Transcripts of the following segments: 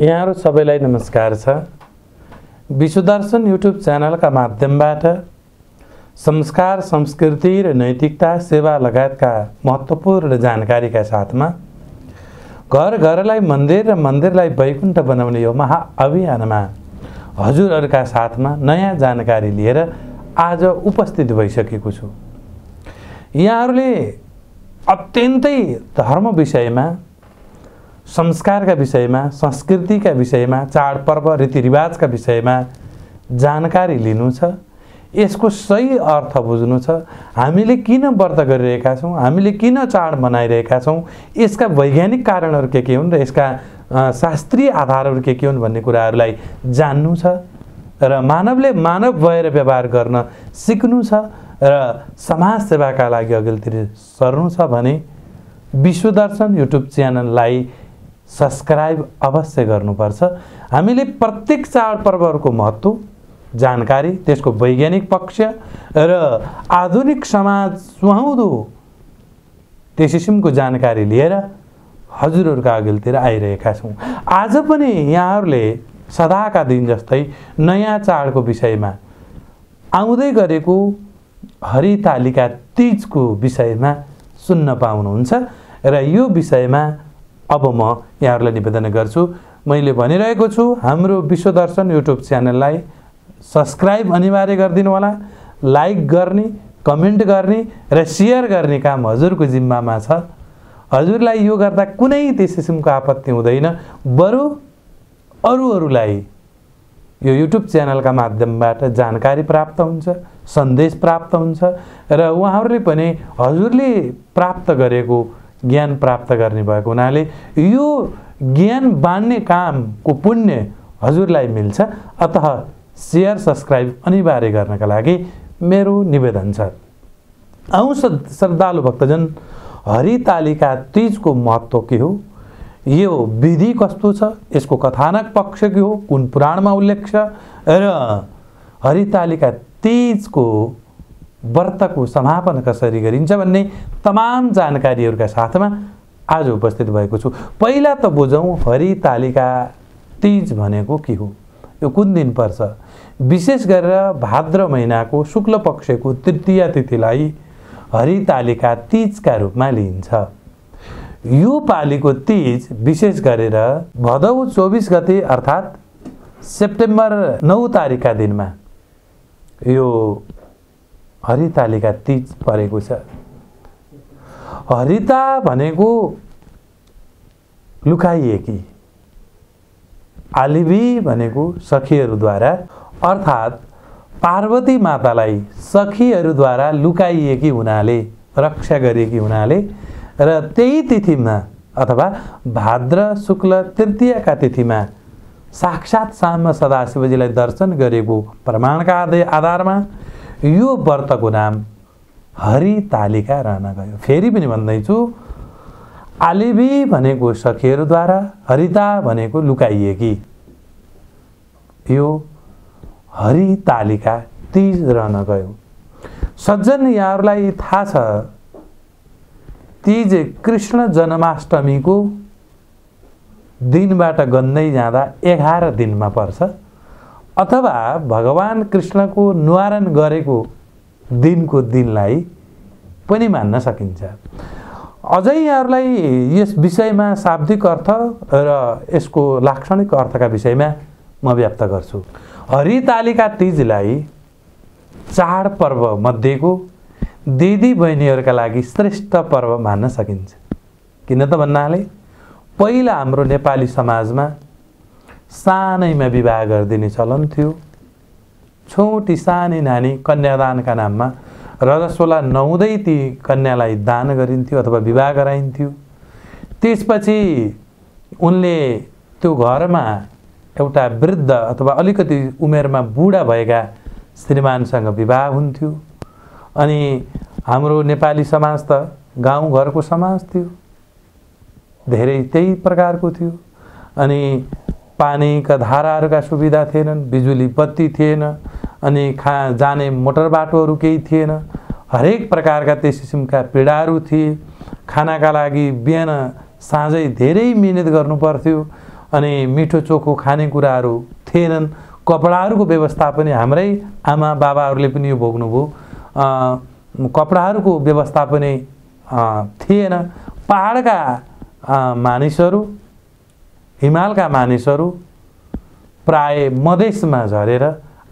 यहाँहरु सबैलाई नमस्कार छ। विश्वदर्शन युट्युब च्यानलका माध्यमबाट संस्कार, संस्कृति र नैतिकता, सेवा लगायतका महत्त्वपूर्ण जानकारीका साथमा घर घरलाई मन्दिर र मन्दिरलाई वैकुण्ठ बनाउने यो महाअभियानमा हजुरहरुका साथमा नयाँ जानकारी लिएर आज उपस्थित भइसकेको छु। यहाँहरुले अत्यन्तै धर्म विषयमा, संस्कारका विषयमा, संस्कृतिका विषयमा, चाडपर्व रीतिरिवाजका विषयमा जानकारी लिनु छ। यसको सही अर्थ बुझ्नु छ। हामीले किन व्रत गरिरहेका छौं, हामीले किन चाड मनाइरहेका छौं, यसका वैज्ञानिक कारणहरू के हुन् र यसका शास्त्रीय आधारहरू के हुन् भन्ने कुराहरूलाई जान्नु छ र मानवले मानव भएर व्यवहार गर्न सिक्नु छ र समाज सेवाका लागि अघिल्तिर सर्नु छ भने विश्वदर्शन युट्युब च्यानललाई सब्स्क्राइब अवश्य गर्नुपर्छ। हामीले प्रत्येक चाडपर्वहरूको महत्त्व, जानकारी, त्यसको वैज्ञानिक पक्ष र आधुनिक समाज सुहाउँदो त्यस किसिमको जानकारी लिएर हजुरहरुका अघिल्तिर आइरहेका छौं। आज पनि यहाँहरुले सदाका दिन जस्तै नयाँ चाडको विषयमा आउँदै गरेको हरितालिका तीजको विषयमा सुन्न पाउनुहुन्छ र यो विषयमा अब म यहाँहरुलाई निवेदन गर्छु। मैले भनिरहेको छु, हाम्रो विश्वदर्शन युट्युब च्यानललाई सब्स्क्राइब अनिवार्य गरिदिनु होला। लाइक गर्ने, कमेन्ट गर्ने र शेयर गर्ने काम हजुरको जिम्मामा छ। हजुरलाई यो गर्दा कुनै त्यस किसिमको आपत्ति हुँदैन, बरु अरूहरूलाई यो युट्युब च्यानलका माध्यमबाट जानकारी प्राप्त हुन्छ, सन्देश प्राप्त हुन्छ र उहाँहरूले पनि हजुरले प्राप्त गरेको ज्ञान प्राप्त गर्ने भएको हुनाले यो ज्ञान बाँड्ने कामको पुण्य हजुरलाई मिल्छ। अतः शेयर, सब्स्क्राइब अनिवार्य गर्नका लागि मेरो निवेदन छ। आउँ श्रद्धालु भक्तजन, हरितालिका तीजको महत्त्व के हो, यो विधि कस्तो छ, यसको कथानक पक्ष के हो, कुन पुराणमा उल्लेख छ र हरितालिका तीजको व्रतको समापन कसरी गरिन्छ भन्ने तमाम जानकारीहरूका साथमा आज उपस्थित भएको छु। पहिला त बुझौं हरितालिका तीज भनेको के हो, यो कुन दिन पर्छ। विशेष गरेर भाद्र महिनाको शुक्ल पक्षको तृतीया तिथिलाई हरितालिका तीजका रूपमा लिइन्छ। यो पालीको तीज विशेष गरेर भदौ 24 गते अर्थात् सेप्टेम्बर 9 तारिखका दिनमा यो हरितालिका तीज परेको छ। हरिता भनेको लुकाइएकी, आलिबी भनेको सखीहरूद्वारा अर्थात् पार्वती मातालाई सखीहरूद्वारा लुकाइएकी हुनाले, रक्षा गरिएकी हुनाले र त्यही तिथिमा अथवा भाद्र शुक्ल तृतीयाका तिथिमा साक्षात् साम सदाशिवजीलाई दर्शन गरेको प्रमाणका आधारमा यो व्रतको नाम हरितालिका रहन गयो। फेरि पनि भन्दैछु, आलिबी भनेको सखीहरूद्वारा, हरिता भनेको लुकाइएकी, यो हरितालिका तीज रहन गयो। सज्जन, यहाँहरूलाई थाहा छ, तीज कृष्ण जन्माष्टमीको दिनबाट गन्दै जाँदा 11 दिनमा पर्छ अथवा भगवान कृष्णको निवारण गरेको दिनको दिनलाई पनि मान्न सकिन्छ। अझै यहाँहरूलाई यस विषयमा शाब्दिक अर्थ र यसको लाक्षणिक अर्थका विषयमा म व्यक्त गर्छु। हरितालिका तीजलाई चाडपर्व मध्येको दिदी बहिनीहरूका लागि श्रेष्ठ पर्व मान्न सकिन्छ। किन त भन्नाले पहिला हाम्रो नेपाली समाजमा सानैमा विवाह गरिदिने चलन थियो। छोटी सानी नानी कन्यादानका नाममा रजस्वला नुहाउँदै ती कन्यालाई दान गरिन्थ्यो अथवा विवाह गराइन्थ्यो। त्यसपछि उनले त्यो घरमा एउटा वृद्ध अथवा अलिकति उमेरमा बुढा भएका श्रीमानसँग विवाह हुन्थ्यो। अनि हाम्रो नेपाली समाज त गाउँघरको समाज थियो, धेरै त्यही प्रकारको थियो। अनि पानीका धाराहरूका सुविधा थिएनन्, बिजुली बत्ती थिएन, अनि जाने मोटर बाटोहरू केही थिएन। हरेक प्रकारका त्यस किसिमका पीडाहरू थिए। खानाका लागि बिहान साँझै धेरै मिहिनेत गर्नु पर्थ्यो। अनि मिठो चोखो खानेकुराहरू थिएनन्। कपडाहरूको व्यवस्था पनि हाम्रै आमा बाबाहरूले पनि यो भोग्नुभयो। कपडाहरूको व्यवस्था पनि थिएन। पहाडका मानिसहरू, हिमालका मानिसहरू प्राय मधेसमा झरेर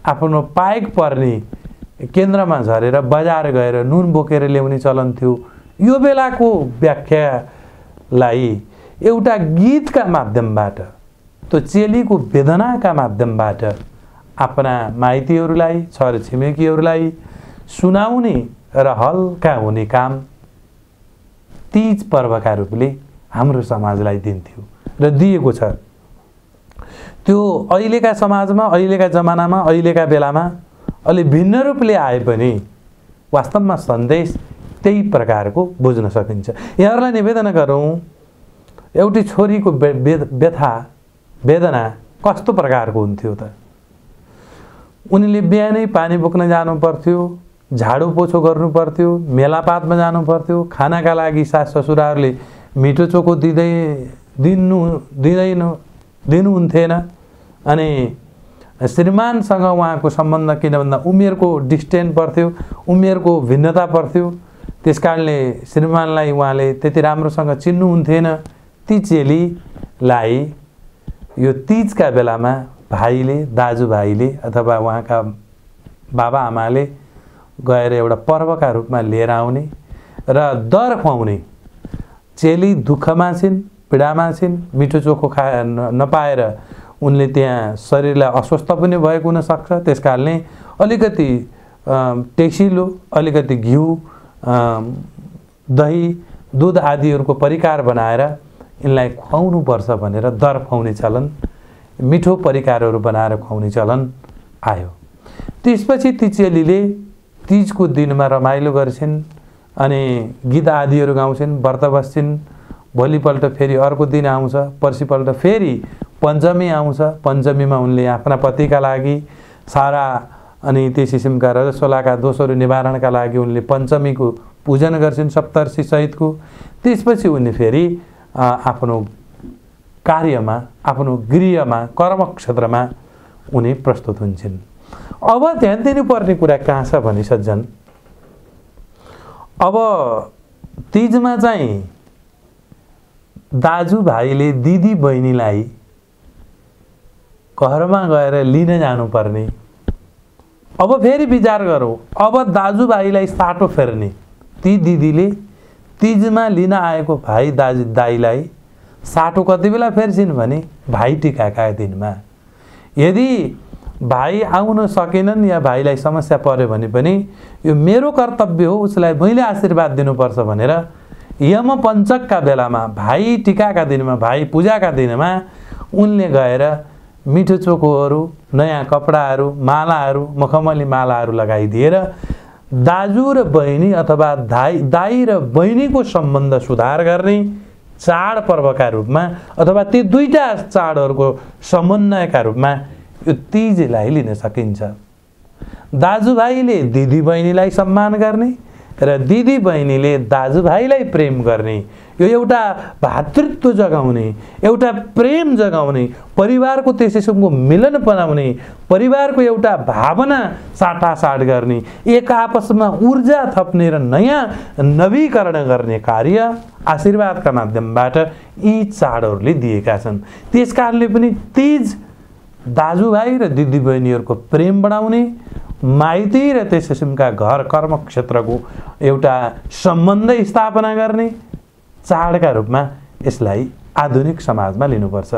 आफ्नो पाएक पर्ने केन्द्रमा झरेर बजार गएर नुन बोकेर ल्याउने चलन थियो। यो बेलाको व्याख्यालाई एउटा गीतका माध्यमबाट, त्यो चेलीको वेदनाका माध्यमबाट आफ्ना माइतीहरूलाई, छरछिमेकीहरूलाई सुनाउने र हल्का हुने काम तीज पर्वका रूपले हाम्रो समाजलाई दिन्थ्यो र दिएको छ। त्यो अहिलेका समाजमा, अहिलेका जमानामा, अहिलेका बेलामा अलि भिन्न रूपले आए पनि वास्तवमा सन्देश त्यही प्रकारको बुझ्न सकिन्छ। यहाँहरूलाई निवेदन गरौँ, एउटी छोरीको व्यथा वेदना कस्तो प्रकारको हुन्थ्यो त? उनीले बिहानै पानी बोक्न जानु पर्थ्यो, झाडु पोछो गर्नु पर्थ्यो, मेलापातमा जानु पर्थ्यो, खानाका लागि सास ससुराहरूले मिठो चोखो दिनुहुन्थेन। अनि श्रीमानसँग उहाँको सम्बन्ध किन भन्दा उमेरको डिस्टेन्स पर्थ्यो, उमेरको भिन्नता पर्थ्यो, त्यस कारणले श्रीमानलाई उहाँले त्यति राम्रोसँग चिन्नुहुन्थेन। ती चेलीलाई यो तीजका बेलामा भाइले, दाजुभाइले अथवा उहाँका बाबा आमाले गएर एउटा पर्वका रूपमा लिएर आउने र दर खुवाउने। चेली दुःखमा छिन्, पीडामा छिन्, मिठो चोखो नपाएर उनले त्यहाँ शरीरलाई अस्वस्थ पनि भएको हुनसक्छ। त्यस कारणले अलिकति टेसिलो, अलिकति घिउ, दही, दुध आदिहरूको परिकार बनाएर यिनलाई खुवाउनुपर्छ भनेर दर खुवाउने चलन, मिठो परिकारहरू बनाएर खुवाउने चलन आयो। त्यसपछि ती चेलीले तीजको दिनमा रमाइलो गर्छिन् अनि गीत आदिहरू गाउँछिन्, व्रत बस्छिन्। भोलिपल्ट फेरि अर्को दिन आउँछ, पर्सिपल्ट फेरि पञ्चमी आउँछ। पञ्चमीमा उनले आफ्ना पतिका लागि सारा अनि त्यस किसिमका रजस्वलाका दोषहरू निवारणका लागि उनले पञ्चमीको पूजन गर्छिन् सप्तर्षि सहितको। त्यसपछि उनी फेरि आफ्नो कार्यमा, आफ्नो गृहमा, कर्मक्षेत्रमा उनी प्रस्तुत हुन्छन्। अब ध्यान दिनुपर्ने कुरा कहाँ छ भने सज्जन, अब तीजमा चाहिँ दाजुभाइले दिदी बहिनीलाई घरमा गएर लिन जानुपर्ने। अब फेरि विचार गरौँ, अब दाजुभाइलाई साटो फेर्ने। ती दिदीले तीजमा लिन आएको भाइ दाइलाई साटो कति बेला फेर्छिन् भने भाइ टिकाका दिनमा। यदि भाइ आउन सकेनन् या भाइलाई समस्या पर्यो भने पनि यो मेरो कर्तव्य हो, उसलाई मैले आशीर्वाद दिनुपर्छ भनेर यम पञ्चकका बेलामा, भाइ टिकाका दिनमा, भाइ पूजाका दिनमा उनले गएर मिठो चोखोहरू, नयाँ कपडाहरू, मालाहरू, मखमली मालाहरू लगाइदिएर दाजु र बहिनी अथवा दाइ र बहिनीको सम्बन्ध सुधार गर्ने चाडपर्वका रूपमा अथवा ती दुईटा चाडहरूको समन्वयका रूपमा यो तीजलाई लिन सकिन्छ। दाजुभाइले दिदीबहिनीलाई सम्मान गर्ने र दिदीबहिनीले दाजुभाइलाई प्रेम गर्ने, यो एउटा भातृत्व जगाउने, एउटा प्रेम जगाउने, परिवारको त्यस किसिमको मिलन बनाउने, परिवारको एउटा भावना साटासाट गर्ने, एक आपसमा ऊर्जा थप्ने र नयाँ नवीकरण गर्ने कार्य आशीर्वादका माध्यमबाट यी चाडहरूले दिएका छन्। त्यस कारणले पनि तीज दाजुभाइ र दिदीबहिनीहरूको प्रेम बढाउने, माइती र त्यस किसिमका घर कर्मक्षेत्रको एउटा सम्बन्ध स्थापना गर्ने चाडका रूपमा यसलाई आधुनिक समाजमा लिनुपर्छ।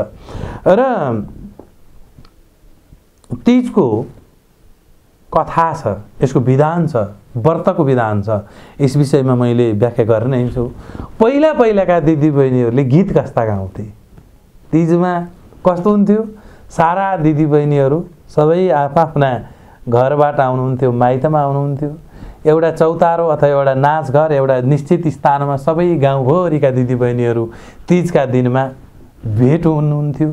र तीजको कथा छ, यसको विधान छ, व्रतको विधान छ। यस विषयमा मैले व्याख्या गर्ने छु। पहिलाका दिदीबहिनीहरूले गीत कस्ता गाउँथे, तीजमा कस्तो हुन्थ्यो? सारा दिदीबहिनीहरू सबै आफ्ना घरबाट आउनुहुन्थ्यो, माइतमा आउनुहुन्थ्यो। एउटा चौतारो अथवा एउटा नाचघर, एउटा निश्चित स्थानमा सबै गाउँभरिका दिदीबहिनीहरू तीजका दिनमा भेट हुनुहुन्थ्यो।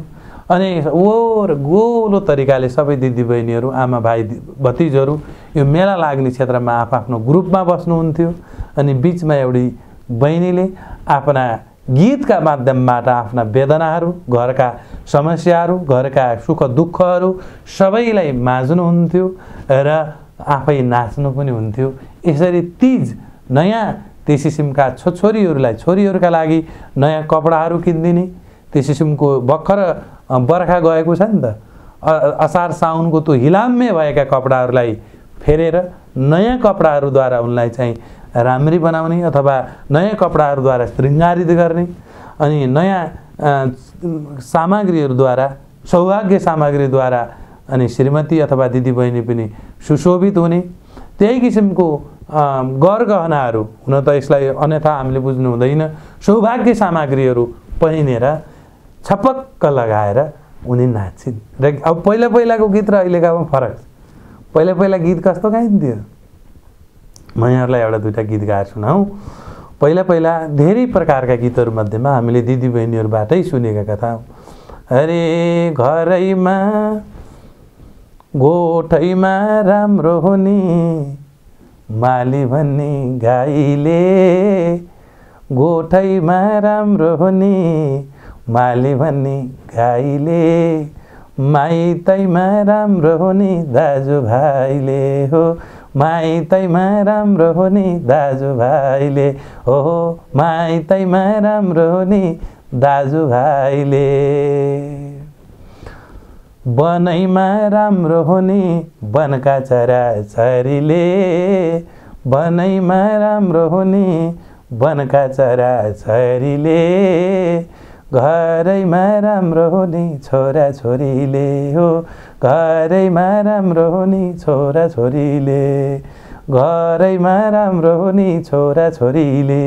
अनि गोलो तरिकाले सबै दिदीबहिनीहरू, आमा भाइ भतिजहरू यो मेला लाग्ने क्षेत्रमा आफ्नो ग्रुपमा बस्नुहुन्थ्यो। अनि बिचमा एउटी बहिनीले आफ्ना गीतका माध्यमबाट आफ्ना वेदनाहरू, घरका समस्याहरू, घरका सुख दुःखहरू सबैलाई माझ्नुहुन्थ्यो र आफै नाच्नु पनि हुन्थ्यो। यसरी तीज नयाँ त्यस किसिमका छोरीहरूलाई छोरीहरूका लागि नयाँ कपडाहरू किनिदिने, त्यस किसिमको भर्खर बर्खा गएको छ नि त, असार साउनको त्यो हिलाम्य भएका कपडाहरूलाई फेरेर नयाँ कपडाहरूद्वारा उनलाई चाहिँ राम्री बनाउने अथवा नयाँ कपडाहरूद्वारा श्रृङ्गारित गर्ने अनि नयाँ सामग्रीहरूद्वारा, सौभाग्य सामग्रीद्वारा अनि श्रीमती अथवा दिदीबहिनी पनि सुशोभित हुने, त्यही किसिमको गरगहनाहरू, हुन त यसलाई अन्यथा हामीले बुझ्नु हुँदैन, सौभाग्य सामग्रीहरू पहिनेर छपक्क लगाएर उनी नाच्छिन्। र अब पहिलाको गीत र अहिलेकामा फरक छ। पहिला गीत कस्तो गाइन्थ्यो? म यहाँहरूलाई एउटा दुईवटा गीत गाएर सुनाऊँ। पहिला धेरै प्रकारका गीतहरू मध्येमा हामीले दिदीबहिनीहरूबाटै सुनेका कथा। अरे घरैमा गोठैमा राम्रो हुने माली भन्ने गाईले, गोठैमा राम्रो हुने माली भन्ने गाईले, माइतैमा राम्रो हुने दाजुभाइले हो, माइतैमा राम्रो हुने दाजुभाइले हो, माइतैमा राम्रो हुने दाजुभाइले, बनैमा राम्रो हुने बनका चराचरीले, बनैमा राम्रो हुने बनका चराचरीले, घरैमा राम्रो हुने छोराछोरीले हो, घरैमा राम्रो हुने छोराछोरीले, घरैमा राम्रो हुने छोराछोरीले।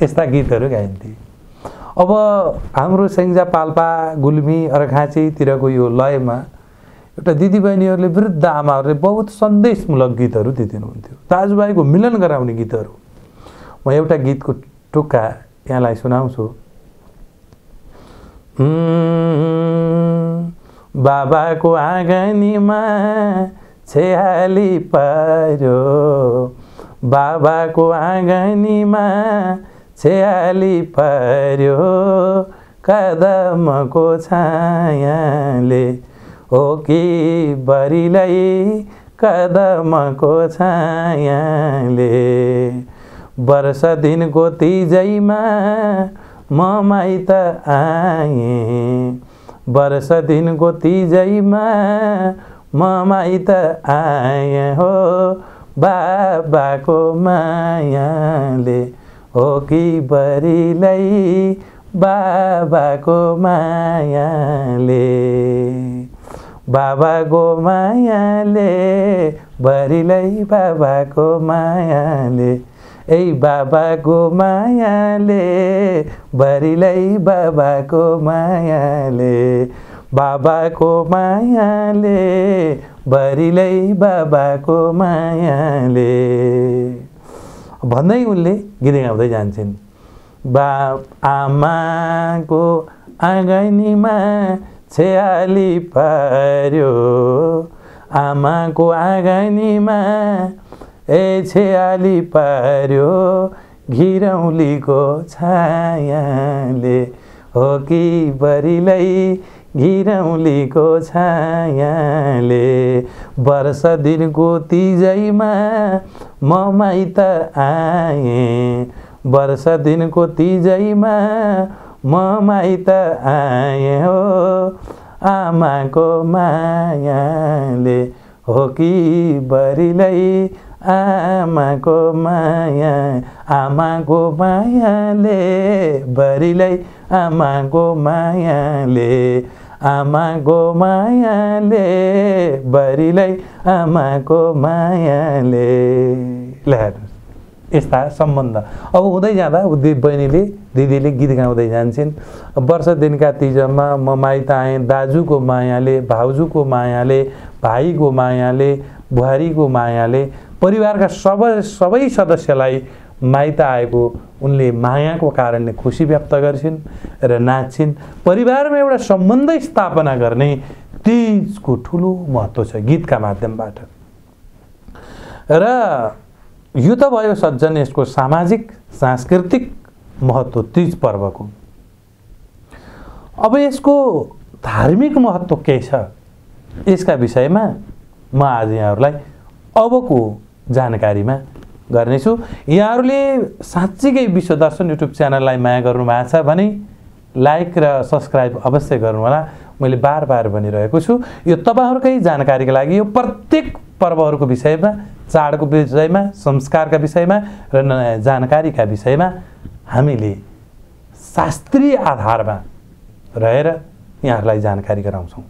यस्ता गीतहरू गाइन्थे। अब हाम्रो स्याङ्जा, पाल्पा, गुल्मी, अर्घाँचीतिरको यो लयमा एउटा दिदीबहिनीहरूले, वृद्ध आमाहरूले बहुत सन्देशमूलक गीतहरू दिदिनुहुन्थ्यो, दाजुभाइको मिलन गराउने गीतहरू। म एउटा गीतको टुक्का यहाँलाई सुनाउँछु। बाबाको आँगनीमा छेहाली पर्यो, बाबाको आँगनीमा छेहाली पर्यो, कदमको छायाले हो कि बरिलै कदमको छायाले, वर्ष दिनको तिजैमा म माइत आएँ, वर्ष दिनको तिजैमा म माइत आएँ हो, बाबाको मायाले हो कि बरिलै बाबाको मायाले, बाबाको मायाले बरिलै बाबाको मायाले, ए बाबाको मायाले बरिलै बाबाको मायाले, बाबाको मायाले बरिलै बाबाको मायाले भन्दै उनले गीत गाउँदै जान्छन्। आमाको आँगनीमा छेहाली पर्यो, आमाको आँगनीमा छेहाली पर्यो, घिरौलीको छायाले हो कि बरिलै घिरौलीको छायाले, वर्ष दिनको तिजैमा म माइत आएँ, वर्ष दिनको तिजैमा म माइत आएँ हो, आमाको मायाले हो कि बरिलै आमाको माया, आमाको मायाले बरिलै आमाको मायाले, आमाको मायाले बरिलै आमाको मायाले। यस्ता सम्बन्ध अब हुँदै जाँदा बहिनीले, दिदीले गीत गाउँदै जान्छन्। वर्ष दिनका तिजमा म माइत आएँ, दाजुको मायाले, भाउजूको मायाले, भाइको मायाले, बुहारीको मायाले, परिवारका सबै सदस्यलाई माइत आएको उनले मायाको कारणले खुसी व्यक्त गर्छिन् र नाच्छिन्। परिवारमा एउटा सम्बन्ध स्थापना गर्ने तीजको ठुलो महत्त्व छ गीतका माध्यमबाट। र यो त भयो सज्जन यसको सामाजिक सांस्कृतिक महत्त्व तीज पर्वको। अब यसको धार्मिक महत्त्व के छ यसका विषयमा म आज यहाँहरूलाई अबको जानकारीमा गर्नेछु। यहाँहरूले साँच्चीकै विश्वदर्शन युट्युब च्यानललाई माया गर्नुभएको छ भने लाइक र सब्स्क्राइब अवश्य गर्नुहोला। मैले बार बार भनिरहेको छु, यो तपाईँहरूकै जानकारीका लागि, यो प्रत्येक पर्वहरूको विषयमा, चाडको विषयमा, संस्कारका विषयमा र नयाँ जानकारीका विषयमा हामीले शास्त्रीय आधारमा रहेर यहाँहरूलाई जानकारी गराउँछौँ।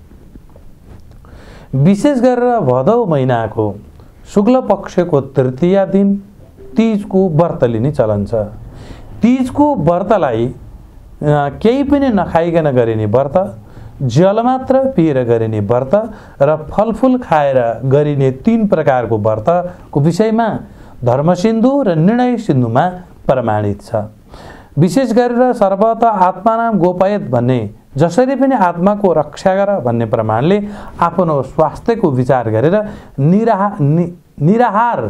विशेष गरेर भदौ महिनाको शुक्ल पक्षको तृतीया दिन तीजको व्रत लिने चलन छ। तीजको व्रतलाई केही पनि नखाइकन गरिने व्रत, जल मात्र पिएर गरिने व्रत र फलफुल खाएर गरिने 3 प्रकारको व्रतको विषयमा धर्मसिन्धु र निर्णय सिन्धुमा प्रमाणित छ। विशेष गरेर सर्वतः आत्मानाम गोपयत भन्ने, जसरी पनि आत्माको रक्षा गर भन्ने प्रमाणले आफ्नो स्वास्थ्यको विचार गरेर निराहार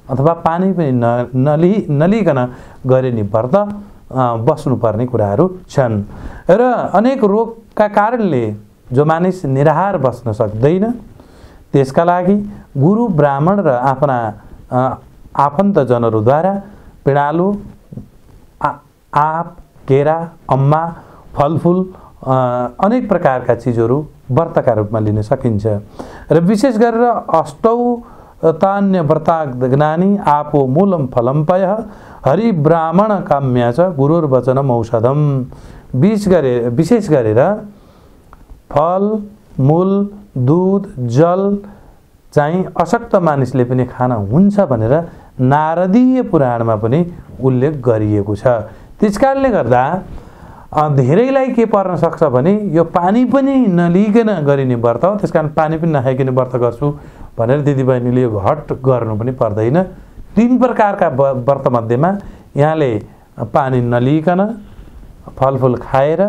अथवा पानी पनि नलिकन गरिने व्रत बस्नुपर्ने कुराहरू छन्। र अनेक रोगका कारणले जो मानिस निराहार बस्न सक्दैन त्यसका लागि गुरु ब्राह्मण र आफ्ना आफन्तजनहरूद्वारा पिँडालु, आँप, केरा, अम्मा, फलफुल अनेक प्रकारका चिजहरू व्रतका रूपमा लिन सकिन्छ। र विशेष गरेर अष्टौतान्य व्रताग्नानि आपो मूलम फलम पयः हरि ब्राह्मण काम्या च गुरुर्वचनम औषधम। विशेष गरेर फल, मूल, दूध, जल चाहिँ अशक्त मानिसले पनि खान हुन्छ भनेर नारदीय पुराणमा पनि उल्लेख गरिएको छ। त्यसकारणले गर्दा धेरैलाई के पर्न सक्छ भने यो पानी पनि नलिकन गरिने व्रत हो, त्यसकारण पानी पनि नखाइकन व्रत गर्छु भनेर दिदीबहिनीले यो हट गर्नु पनि पर्दैन। 3 प्रकारका व्रत मध्येमा यहाँले पानी नलिकन, फलफुल खाएर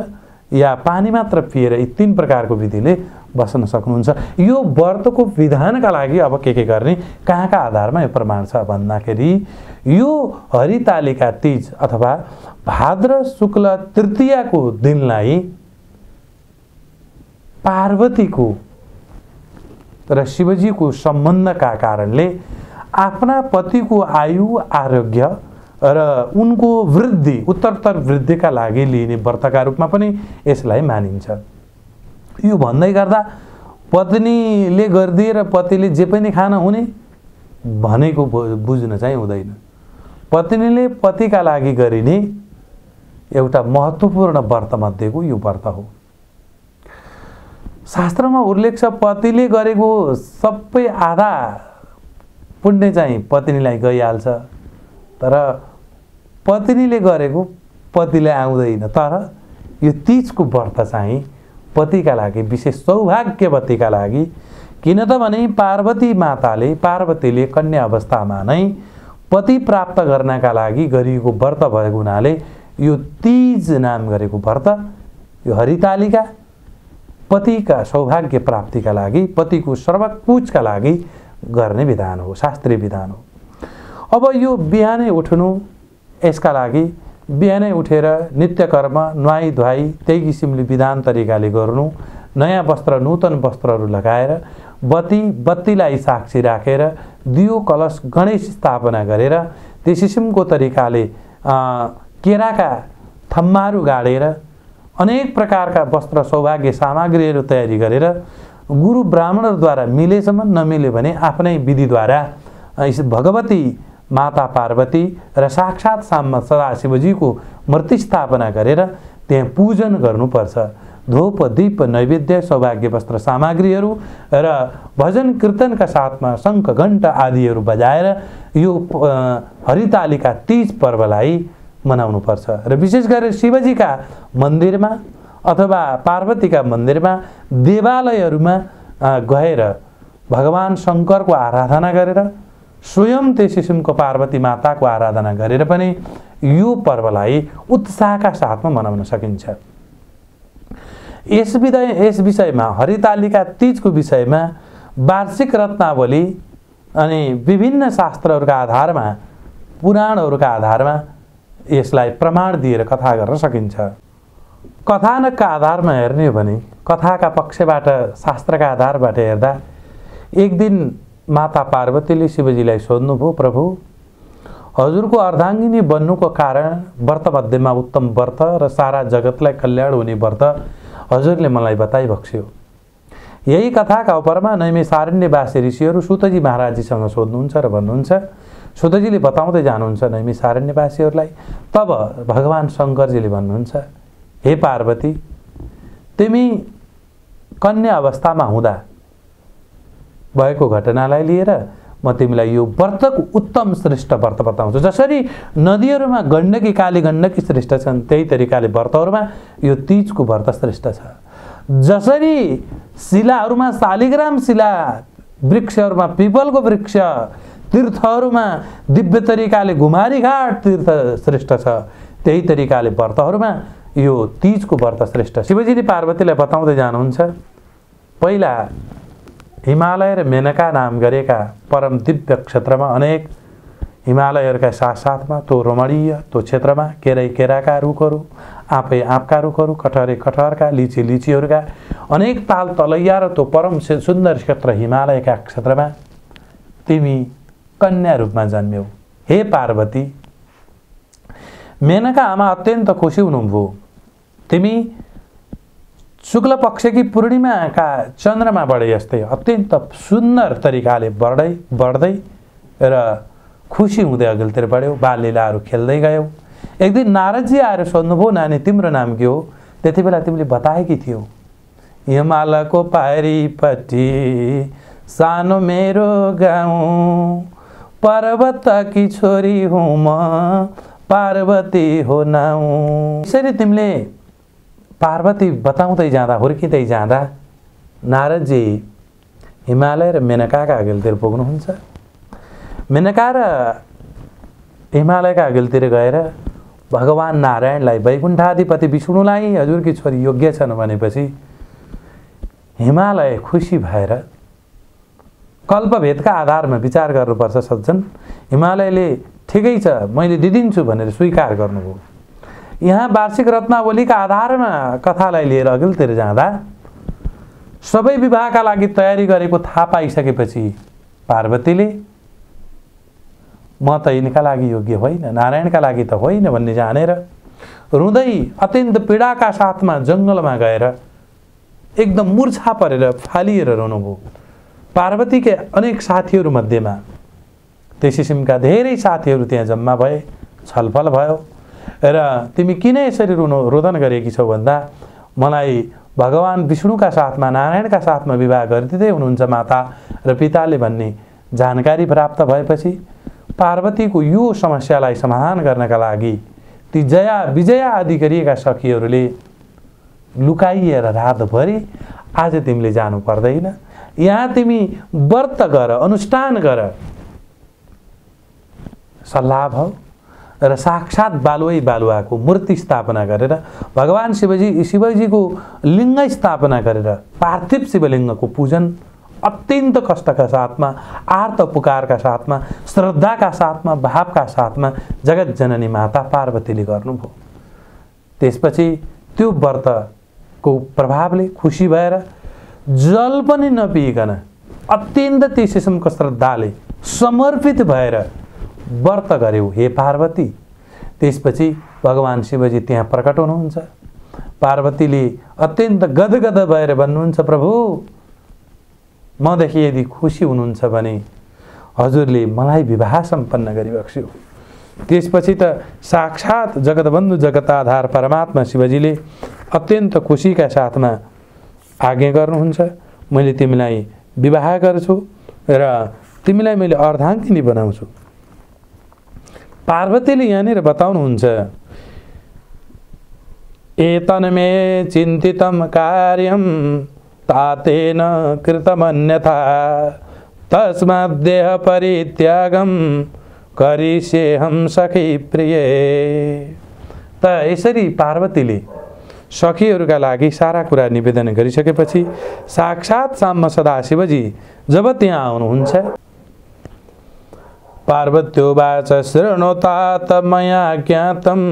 या पानी मात्र पिएर यी 3 प्रकारको विधिले बस्न सक्नुहुन्छ। यो व्रतको विधानका लागि अब के गर्ने, कहाँका आधारमा यो प्रमाण छ भन्दाखेरि यो हरितालिका तीज अथवा भाद्र शुक्ल तृतीयाको दिनलाई पार्वतीको र शिवजीको सम्बन्धका कारणले आफ्ना पतिको आयु, आरोग्य र उनको वृद्धि, उत्तरोत्तर वृद्धिका लागि लिने व्रतका रूपमा पनि यसलाई मानिन्छ। यो भन्दै गर्दा पत्नीले गरिदिएर पतिले जे पनि खान हुने भनेको बुझ्न चाहिँ हुँदैन। पत्नीले पतिका लागि गरिने एउटा महत्त्वपूर्ण व्रत मध्येको यो व्रत हो। शास्त्रमा उल्लेख छ पतिले गरेको सबै आधा पुण्य चाहिँ पत्नीलाई गइहाल्छ, तर पत्नीले गरेको पतिले आउँदैन। तर यो तीजको व्रत चाहिँ पतिका लागि विशेष सौभाग्यवतीका लागि, किन त भने पार्वतीले कन्या अवस्थामा नै पति प्राप्त गर्नका लागि गरिएको व्रत भएको हुनाले यो तीज नाम गरेको व्रत यो हरितालिका पतिका सौभाग्य प्राप्तिका लागि, पतिको सर्वोच्चका लागि गर्ने विधान हो, शास्त्रीय विधान हो। अब यो बिहानै उठ्नु, यसका लागि बिहानै उठेर नित्यकर्म नुहाई धुवाई त्यही किसिमले विधान तरिकाले गर्नु, नयाँ वस्त्र, नूतन वस्त्रहरू लगाएर बत्तीलाई साक्षी राखेर दियो कलश गणेश स्थापना गरेर त्यस किसिमको तरिकाले केराका थम्माहरू गाडेर अनेक प्रकारका वस्त्र सौभाग्य सामग्रीहरू तयारी गरेर गुरु ब्राह्मणहरूद्वारा मिलेसम्म, नमिले भने आफ्नै विधिद्वारा भगवती माता पार्वती र साक्षात् सदाशिवजीको मूर्ति स्थापना गरेर त्यहाँ पूजन गर्नुपर्छ। धूप, दीप, नैवेद्य, सौभाग्य वस्त्र सामग्रीहरू र भजन कीर्तनका साथमा शङ्ख, घण्टा आदिहरू बजाएर यो हरितालिका तीज पर्वलाई मनाउनुपर्छ। र विशेष गरेर शिवजीका मन्दिरमा अथवा पार्वतीका मन्दिरमा, देवालयहरूमा गएर भगवान शङ्करको आराधना गरेर स्वयं त्यस किसिमको पार्वती माताको आराधना गरेर पनि यो पर्वलाई उत्साहका साथमा मनाउन सकिन्छ। यस विषयमा हरितालिका तीजको विषयमा वार्षिक रत्नावली अनि विभिन्न शास्त्रहरूका आधारमा, पुराणहरूका आधारमा यसलाई प्रमाण दिएर कथा गर्न सकिन्छ। कथानकका आधारमा हेर्ने हो भने कथाका पक्षबाट शास्त्रका आधारबाट हेर्दा एक दिन माता पार्वतीले शिवजीलाई सोध्नुभयो, प्रभु हजुरको अर्धाङ्गिनी बन्नुको कारण व्रत मध्येमा उत्तम व्रत र सारा जगतलाई कल्याण हुने व्रत हजुरले मलाई बताइबक्स्यो। यही कथाका उपरमा नैमिषारण्यवासी ऋषिहरू सुतजी महाराजजीसँग सोध्नुहुन्छ र भन्नुहुन्छ, सुतजीले बताउँदै जानुहुन्छ नैमिषारण्यवासीहरूलाई। तब भगवान् शङ्करजीले भन्नुहुन्छ, हे पार्वती तिमी कन्या अवस्थामा हुँदा भएको घटनालाई लिएर म तिमीलाई यो व्रतको उत्तम श्रेष्ठ व्रत बताउँछु। जसरी नदीहरूमा गण्डकी काली गण्डकी श्रेष्ठ छन् त्यही तरिकाले व्रतहरूमा यो तीजको व्रत श्रेष्ठ छ। जसरी शिलाहरूमा शालिग्राम शिला, वृक्षहरूमा पिपलको वृक्ष, तीर्थहरूमा दिव्य तरिकाले घुमारी घाट तीर्थ श्रेष्ठ छ त्यही तरिकाले व्रतहरूमा यो तीजको व्रत श्रेष्ठ। शिवजीले पार्वतीलाई बताउँदै जानुहुन्छ, पहिला हिमालय र मेनका नाम गरेका परम दिव्य क्षेत्रमा अनेक हिमालयहरूका साथसाथमा त्यो रमणीय त्यो क्षेत्रमा केरै केराका रुखहरू, आँपै आँपका रुखहरू, कटहरे कटहरका, लिची लिचीहरूका अनेक ताल तलैया र त्यो परम सुन्दर क्षेत्र हिमालयका क्षेत्रमा तिमी कन्या रूपमा जन्म्यौ। हे पार्वती मेनका आमा अत्यन्त खुसी हुनुभयो। तिमी शुक्ल पक्षकी पूर्णिमाका चन्द्रमा बढे जस्तै अत्यन्त सुन्दर तरिकाले बढ्दै र खुसी हुँदै अघिल्तिर बढ्यौ, बाललीलाहरू खेल्दै गयौ। एक दिन नारदजी आएर सोध्नुभयो, नानी तिम्रो नाम के हो? त्यति बेला तिमीले बताएकी थियौ, हिमालयको पारीपट्टि सानो मेरो गाउँ, पर्वतकी छोरी हुँ म पार्वती हो नाउँ। यसरी तिमीले पार्वती बताउँदै जाँदा हुर्किँदै जाँदा नारदजी हिमालय र मेनकाका अघिल्तिर पुग्नुहुन्छ। मेनका र हिमालयका अघिल्तिर गएर भगवान् नारायणलाई वैकुण्ठाधिपति विष्णुलाई हजुरकी छोरी योग्य छन् भनेपछि हिमालय खुसी भएर कल्पभेदका आधारमा विचार गर्नुपर्छ सज्जन। हिमालयले ठिकै छ मैले दिदिन्छु भनेर स्वीकार गर्नुभयो। यहाँ वार्षिक रत्नावलीका आधारमा कथालाई लिएर अघिल्तिर जाँदा सबै विवाहका लागि तयारी गरेको थाहा पाइसकेपछि पार्वतीले म त यिनका लागि योग्य होइन, नारायणका लागि त होइन भन्ने जानेर रुँदै अत्यन्त पीडाका साथमा जङ्गलमा गएर एकदम मूर्छा परेर फालिएर रोनुभयो। पार्वतीका अनेक साथीहरू मध्येमा त्यस किसिमका धेरै साथीहरू त्यहाँ जम्मा भए, छलफल भयो र तिमी किन यसरी रोदन गरेकी छौ भन्दा मलाई भगवान् विष्णुका साथमा नारायणका साथमा विवाह गरिदिँदै हुनुहुन्छ माता र पिताले भन्ने जानकारी प्राप्त भएपछि पार्वतीको यो समस्यालाई समाधान गर्नका लागि ती जया विजया आदि गरिएका सखीहरूले लुकाइएर रातभरि आज तिमीले जानु पर्दैन, यहाँ तिमी व्रत गर, अनुष्ठान गर। सल्लाह भयो र साक्षात बालुवै बालुवाको मूर्ति स्थापना गरेर भगवान् शिवजीको लिङ्ग स्थापना गरेर पार्थिव शिवलिङ्गको पूजन अत्यन्त कष्टका साथमा, आर्त पुकारका साथमा, श्रद्धाका साथमा, भावका साथमा जगत जननी माता पार्वतीले गर्नुभयो। त्यसपछि त्यो व्रतको प्रभावले खुसी भएर जल पनि नपिइकन अत्यन्त त्यस किसिमको श्रद्धाले समर्पित भएर व्रत गर्यौ हे पार्वती। त्यसपछि भगवान् शिवजी त्यहाँ प्रकट हुनुहुन्छ। पार्वतीले अत्यन्त गदगद भएर भन्नुहुन्छ, प्रभु मदेखि यदि खुसी हुनुहुन्छ भने हजुरले मलाई विवाह सम्पन्न गरिबक्स्यो। त्यसपछि त साक्षात जगतबन्धु जगताधार परमात्मा शिवजीले अत्यन्त खुसीका साथमा आज्ञा गर्नुहुन्छ, मैले तिमीलाई विवाह गर्छु र तिमीलाई मैले अर्धाङ्गिनी बनाउँछु। पार्वतीले यहाँनिर बताउनुहुन्छ, एतन्मे चिन्तितं कार्यं तातेन कृतमन्यथा तस्माद्देह परित्यागं करिष्येऽहं सखी प्रिये। त यसरी पार्वतीले सखीहरूका लागि सारा कुरा निवेदन गरिसकेपछि साक्षात साम्ब सदा शिवजी जब त्यहाँ आउनुहुन्छ पार्वत्योवाच शृणुतात मया ज्ञातं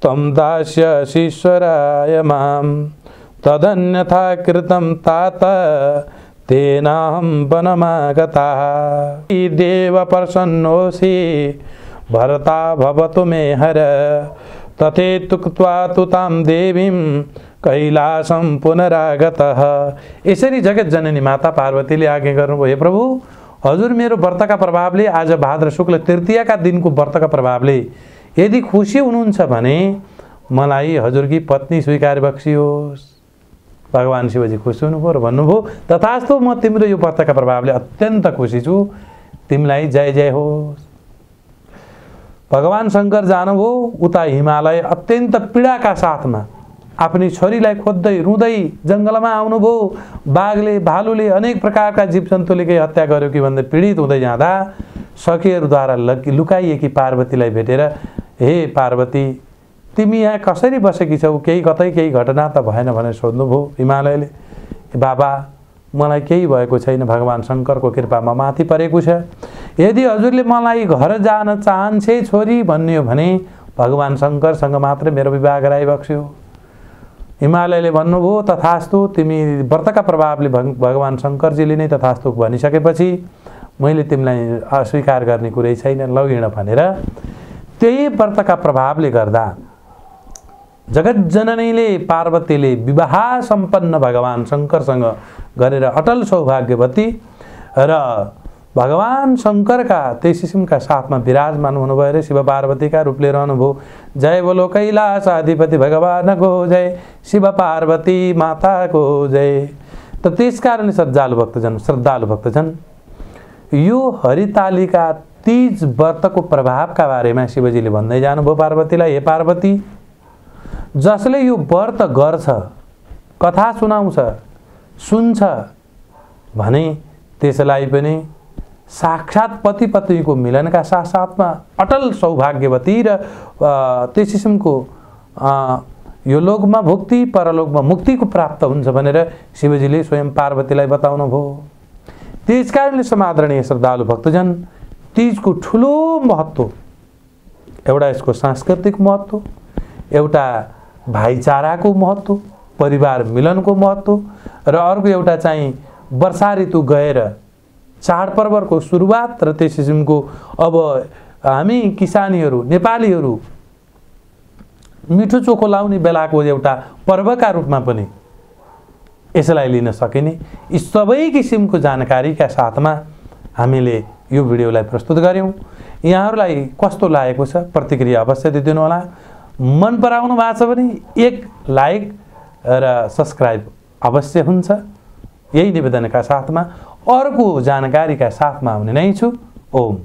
त्वं दास्यसीश्वराय मां तदन्यथा कृतं तात तेनाहं वनमागतः। देव प्रसन्नोऽसि भरता भवतु मे हर तथेत्युक्त्वा तु तां देवीं कैलासं पुनरागतः। यसरी जगत जननी माता पार्वतीले आज्ञा गर्नुभयो, हे प्रभु हजुर मेरो व्रतका प्रभावले आज भाद्र शुक्ल तृतीयाका दिनको व्रतका प्रभावले यदि खुसी हुनुहुन्छ भने मलाई हजुरकी पत्नी स्वीकार बक्सियोस्। भगवान शिवजी खुसी हुनुभयो र भन्नुभयो तथास्तु, म तिम्रो यो व्रतका प्रभावले अत्यन्त खुसी छु, तिमीलाई जय जय होस्। भगवान शंकर जानुभयो उता हिमालय, अत्यन्त पीडाका साथमा आफ्नी छोरीलाई खोज्दै रुँदै जङ्गलमा आउनुभयो। बाघले भालुले अनेक प्रकारका जीवजन्तुले केही हत्या गर्यो कि भन्दै पीडित हुँदै जाँदा सखीहरूद्वारा लुकाइएकी पार्वतीलाई भेटेर, हे पार्वती तिमी यहाँ कसरी बसेकी छौ, केही कतै केही घटना त भएन भनेर सोध्नुभयो हिमालयले। बाबा मलाई केही भएको छैन, भगवान शंकरको कृपामा माथि परेको छ। यदि हजुरले मलाई घर जान चाहन्छे छोरी भन्ने हो भने भगवान शंकरसँग मात्र मेरो विवाह गराइबक्स्यो। हिमालयले भन्नुभयो तथास्तु, तिमी व्रतका प्रभावले भगवान शंकरजीले नै तथास्तु भनिसकेपछि मैले तिमीलाई अस्वीकार गर्ने कुरै छैन, लौ हिँड भनेर त्यही व्रतका प्रभावले गर्दा जगत जननीले पार्वतीले विवाह सम्पन्न भगवान शंकरसँग गरेर अटल सौभाग्यवती र भगवान शंकरका त्यस किसिमका साथमा विराजमान हुनुभयो र शिव पार्वतीका रूपले रहनुभयो। जय बोलो कैलाश अधिपति भगवानको जय, शिव पार्वती माताको जय। त त्यसकारणले श्रद्धालु भक्तजन यो हरितालिका तीज व्रतको प्रभावका बारेमा शिवजीले भन्दै जानुभयो पार्वतीलाई, हे पार्वती जसले यो व्रत गर्छ, कथा सुनाउँछ, सुन्छ भने त्यसलाई पनि साक्षात पति पत्नीको मिलनका साथसाथमा अटल सौभाग्यवती र त्यस किसिमको यो लोकमा भुक्ति परलोकमा मुक्तिको प्राप्त हुन्छ भनेर शिवजीले स्वयं पार्वतीलाई बताउनु भयो। त्यसकारणले समादरणीय श्रद्धालु भक्तजन तीजको ठुलो महत्त्व, एउटा यसको सांस्कृतिक महत्त्व, एउटा भाइचाराको महत्त्व, परिवार मिलनको महत्त्व र अर्को एउटा चाहिँ वर्षा ऋतु गएर चाडपर्वको सुरुवात र त्यस किसिमको अब हामी किसानीहरू नेपालीहरू मिठो चोखो लाउने बेलाको एउटा पर्वका रूपमा पनि यसलाई लिन सकिने, यी सबै किसिमको जानकारीका साथमा हामीले यो भिडियोलाई प्रस्तुत गर्यौं। यहाँहरूलाई कस्तो लागेको छ प्रतिक्रिया अवश्य दिदिनु होला। मन पराउनु भएको छ भने एक लाइक र सब्स्क्राइब अवश्य हुन्छ। यही निवेदनका साथमा अर्को जानकारीका साथमा आउने नै छु। ओम।